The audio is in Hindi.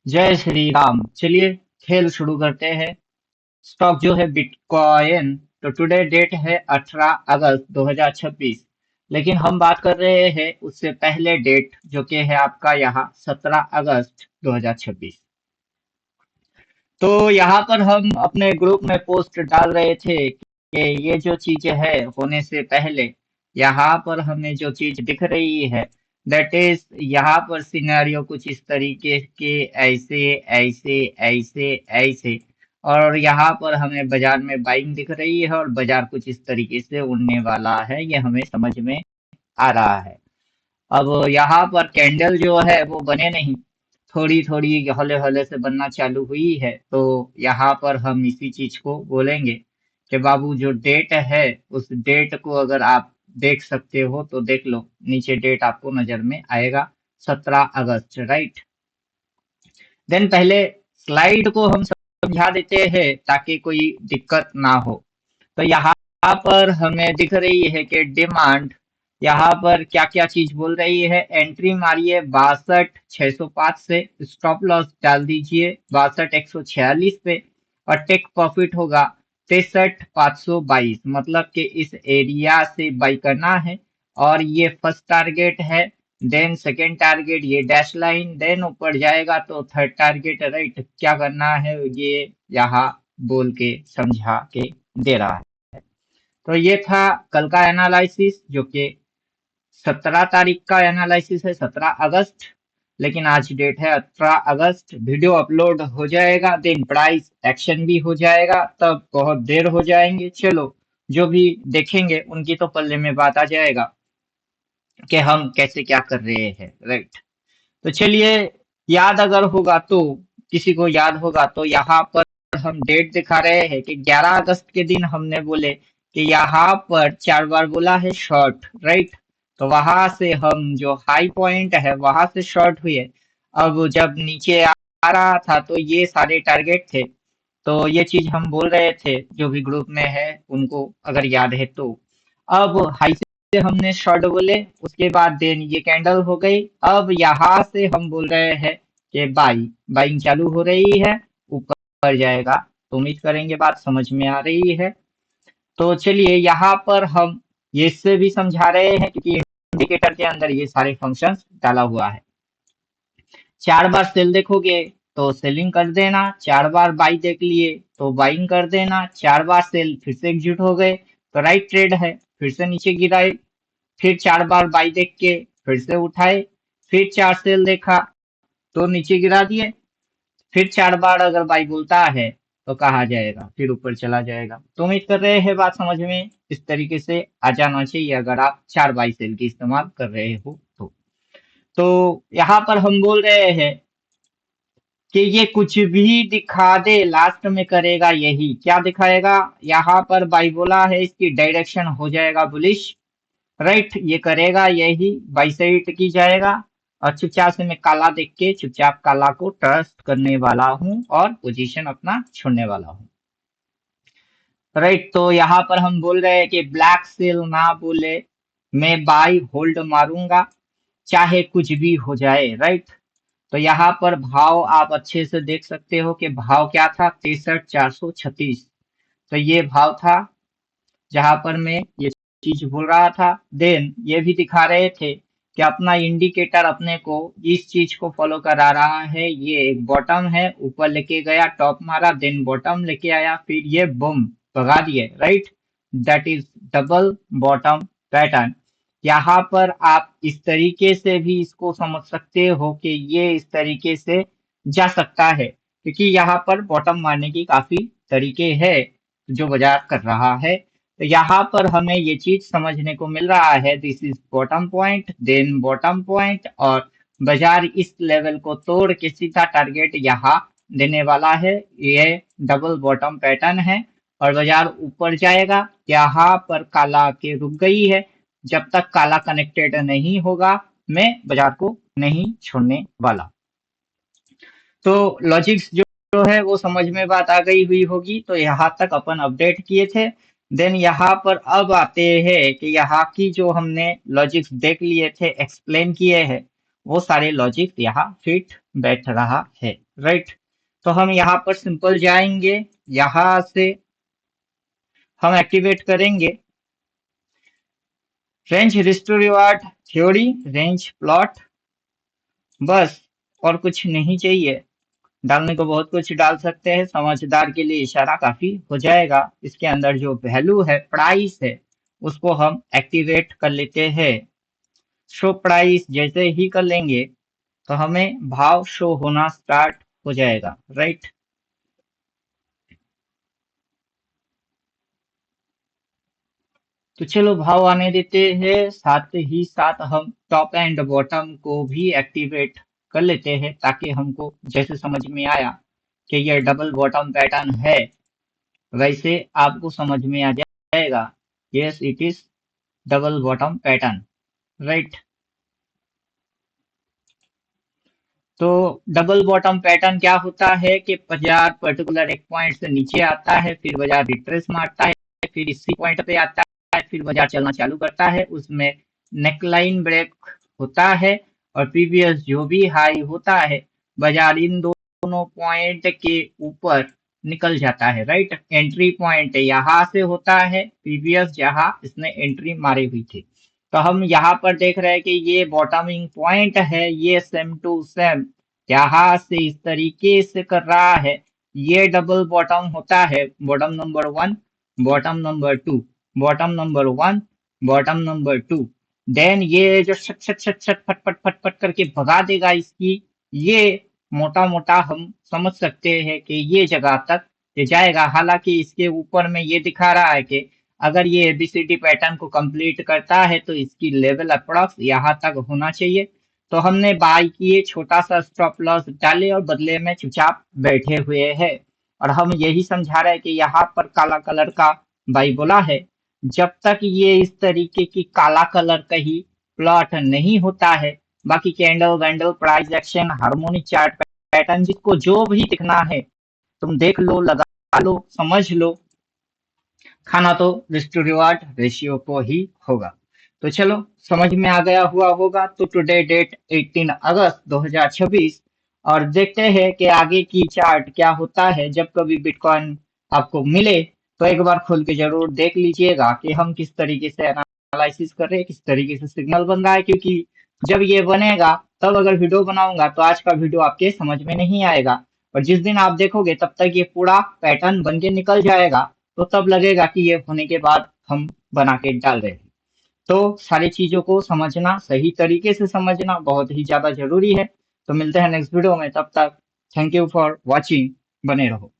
जय श्री राम। चलिए खेल शुरू करते हैं। स्टॉक जो है बिटकॉइन। तो टुडे डेट है 18 अगस्त 2026। लेकिन हम बात कर रहे हैं उससे पहले डेट जो कि है आपका यहाँ 17 अगस्त 2026। तो यहाँ पर हम अपने ग्रुप में पोस्ट डाल रहे थे कि ये जो चीजें है होने से पहले यहाँ पर हमें जो चीज दिख रही है दैट इज यहाँ पर सिनेरियो कुछ इस तरीके के ऐसे ऐसे ऐसे ऐसे। और यहाँ पर हमें बाजार में बाइंग दिख रही है और बाजार कुछ इस तरीके से उड़ने वाला है, ये हमें समझ में आ रहा है। अब यहाँ पर कैंडल जो है वो बने नहीं, थोड़ी थोड़ी हौले हौले से बनना चालू हुई है। तो यहाँ पर हम इसी चीज को बोलेंगे कि बाबू जो डेट है उस डेट को अगर आप देख सकते हो तो देख लो, नीचे डेट आपको नजर में आएगा 17 अगस्त, राइट। देन पहले स्लाइड को हम समझा देते हैं ताकि कोई दिक्कत ना हो। तो यहाँ पर हमें दिख रही है कि डिमांड यहाँ पर क्या क्या चीज बोल रही है। एंट्री मारिए 62,605 से, स्टॉप लॉस डाल दीजिए 62,146 पे, और टेक प्रॉफिट होगा 63,522। मतलब कि इस एरिया से बाई करना है। और ये फर्स्ट टारगेट है। देन सेकेंड टारगेट ये डैश लाइन, देन ऊपर जाएगा तो थर्ड टारगेट, राइट। क्या करना है ये यहाँ बोल के समझा के दे रहा है। तो ये था कल का एनालिसिस जो कि 17 तारीख का एनालिसिस है, 17 अगस्त। लेकिन आज डेट है 18 अगस्त। वीडियो अपलोड हो जाएगा, देन प्राइस एक्शन भी हो जाएगा, तब बहुत देर हो जाएंगे। चलो, जो भी देखेंगे उनकी तो पल्ले में बात आ जाएगा कि हम कैसे क्या कर रहे हैं, राइट। तो चलिए, याद अगर होगा तो, किसी को याद होगा तो यहाँ पर हम डेट दिखा रहे हैं कि 11 अगस्त के दिन हमने बोले कि यहाँ पर 4 बार बोला है शॉर्ट, राइट। तो वहां से हम जो हाई पॉइंट है वहां से शॉर्ट हुए। अब जब नीचे आ रहा था तो ये सारे टारगेट थे। तो ये चीज हम बोल रहे थे, जो भी ग्रुप में है उनको अगर याद है तो। अब हाई से हमने शॉर्ट बोले, उसके बाद देन ये कैंडल हो गई। अब यहाँ से हम बोल रहे हैं कि बाइंग चालू हो रही है, ऊपर जाएगा। तो उम्मीद करेंगे बात समझ में आ रही है। तो चलिए, यहाँ पर हम ये इससे भी समझा रहे हैं क्योंकि इंडिकेटर के अंदर ये सारे फंक्शंस डाला हुआ है। 4 बार सेल देखोगे तो सेलिंग कर देना, 4 बार बाई देख लिए तो बाइंग कर देना, 4 बार सेल फिर से एग्जिट हो गए तो राइट ट्रेड है। फिर से नीचे गिराए, फिर 4 बार बाई देख के फिर से उठाए, फिर 4 सेल देखा तो नीचे गिरा दिए, फिर 4 बार अगर बाई बोलता है तो कहा जाएगा फिर ऊपर चला जाएगा। तो उम्मीद कर रहे हैं बात समझ में इस तरीके से आ जाना चाहिए अगर आप 4 बाई सेल की इस्तेमाल कर रहे हो तो यहाँ पर हम बोल रहे हैं कि ये कुछ भी दिखा दे लास्ट में करेगा यही। क्या दिखाएगा? यहाँ पर बाई बोला है, इसकी डायरेक्शन हो जाएगा बुलिश, राइट। ये करेगा यही, बाई से हिट की जाएगा। और चुपचाप से मैं काला देख के चुपचाप काला को ट्रस्ट करने वाला हूँ और पोजीशन अपना छोड़ने वाला हूँ, राइट। तो यहाँ पर हम बोल रहे हैं कि ब्लैक सेल ना बोले, मैं बाई होल्ड मारूंगा चाहे कुछ भी हो जाए, राइट। तो यहाँ पर भाव आप अच्छे से देख सकते हो कि भाव क्या था, 63,436। तो ये भाव था जहां पर मैं ये चीज बोल रहा था। देन ये भी दिखा रहे थे कि अपना इंडिकेटर अपने को इस चीज को फॉलो करा रहा है। ये एक बॉटम है, ऊपर लेके गया, टॉप मारा, देन बॉटम लेके आया, फिर ये बम भगा दिए, right. That is double bottom pattern. यहाँ पर आप इस तरीके से भी इसको समझ सकते हो कि ये इस तरीके से जा सकता है क्योंकि यहाँ पर बॉटम मारने की काफी तरीके हैं जो बाजार कर रहा है। तो यहाँ पर हमें ये चीज समझने को मिल रहा है, this is bottom point, then bottom point, और बाजार इस लेवल को तोड़ के सीधा टारगेट यहाँ देने वाला है। ये डबल बॉटम पैटर्न है और बाजार ऊपर जाएगा। यहाँ पर काला के रुक गई है, जब तक काला कनेक्टेड नहीं होगा मैं बाजार को नहीं छोड़ने वाला। तो लॉजिक्स जो है वो समझ में बात आ गई हुई होगी। तो यहाँ तक अपन अपडेट किए थे। देन यहाँ पर अब आते हैं कि यहाँ की जो हमने लॉजिक्स देख लिए थे, एक्सप्लेन किए हैं, वो सारे लॉजिक यहाँ फिट बैठ रहा है, राइट। तो हम यहाँ पर सिंपल जाएंगे, यहाँ से हम एक्टिवेट करेंगे range restore reward theory range plot, बस और कुछ नहीं चाहिए। डालने को बहुत कुछ डाल सकते हैं, समझदार के लिए इशारा काफी हो जाएगा। इसके अंदर जो वैल्यू है, प्राइस है, उसको हम एक्टिवेट कर लेते हैं। शो प्राइस जैसे ही कर लेंगे तो हमें भाव शो होना स्टार्ट हो जाएगा, राइट। तो चलो भाव आने देते हैं, साथ ही साथ हम टॉप एंड बॉटम को भी एक्टिवेट कर लेते हैं, ताकि हमको जैसे समझ में आया कि ये डबल बॉटम पैटर्न है, वैसे आपको समझ में आ जाएगा। Yes, it is double bottom pattern, right. तो डबल बॉटम पैटर्न क्या होता है कि बाजार पर्टिकुलर एक पॉइंट से नीचे आता है, फिर बाजार रिट्रेस मारता है, फिर इसी पॉइंट पे आता है, फिर बाजार चलना चालू करता है, उसमें नेकलाइन ब्रेक होता है, और प्रीवियस जो भी हाई होता है, बाजार इन दोनों पॉइंट के ऊपर निकल जाता है, राइट। एंट्री पॉइंट यहाँ से होता है, प्रीवियस जहाँ इसने एंट्री मारी हुई थी। तो हम यहाँ पर देख रहे हैं कि ये बॉटमिंग पॉइंट है, ये सेम टू सेम यहाँ से इस तरीके से कर रहा है। ये डबल बॉटम होता है, bottom number 1, bottom number 2, bottom number 1, bottom number 2। Then ये जो छट छट छट छट फट फट फट फट करके भगा देगा इसकी, ये मोटा मोटा हम समझ सकते हैं कि ये जगह तक ये जाएगा। हालांकि इसके ऊपर में ये दिखा रहा है कि अगर ये एबीसीडी पैटर्न को कंप्लीट करता है तो इसकी लेवल अप्रॉक्स यहाँ तक होना चाहिए। तो हमने बाय किए, छोटा सा स्टॉप लॉस डाले और बदले में चुपचाप बैठे हुए हैं। और हम यही समझा रहे हैं कि यहाँ पर काला कलर का बाई बोला है, जब तक ये इस तरीके की काला कलर का ही प्लॉट नहीं होता है, बाकी candle vandal price action harmonic chart pattern जिसको जो भी दिखना है तुम देख लो, लगा लो, समझ लो, खाना तो रिस्क टू रिवार्ड रेशियो को ही होगा। तो चलो, समझ में आ गया हुआ होगा। तो टुडे डेट 18 अगस्त 2026, और देखते हैं कि आगे की चार्ट क्या होता है। जब कभी बिटकॉइन आपको मिले तो एक बार खोल के जरूर देख लीजिएगा कि हम किस तरीके से एनालिसिस कर रहे हैं, किस तरीके से सिग्नल बन रहा है। क्योंकि जब ये बनेगा तब अगर वीडियो बनाऊंगा तो आज का वीडियो आपके समझ में नहीं आएगा, और जिस दिन आप देखोगे तब तक ये पूरा पैटर्न बन के निकल जाएगा। तो तब लगेगा कि ये होने के बाद हम बना के डाल रहे हैं। तो सारी चीजों को समझना, सही तरीके से समझना बहुत ही ज्यादा जरूरी है। तो मिलते हैं नेक्स्ट वीडियो में, तब तक थैंक यू फॉर वॉचिंग, बने रहो।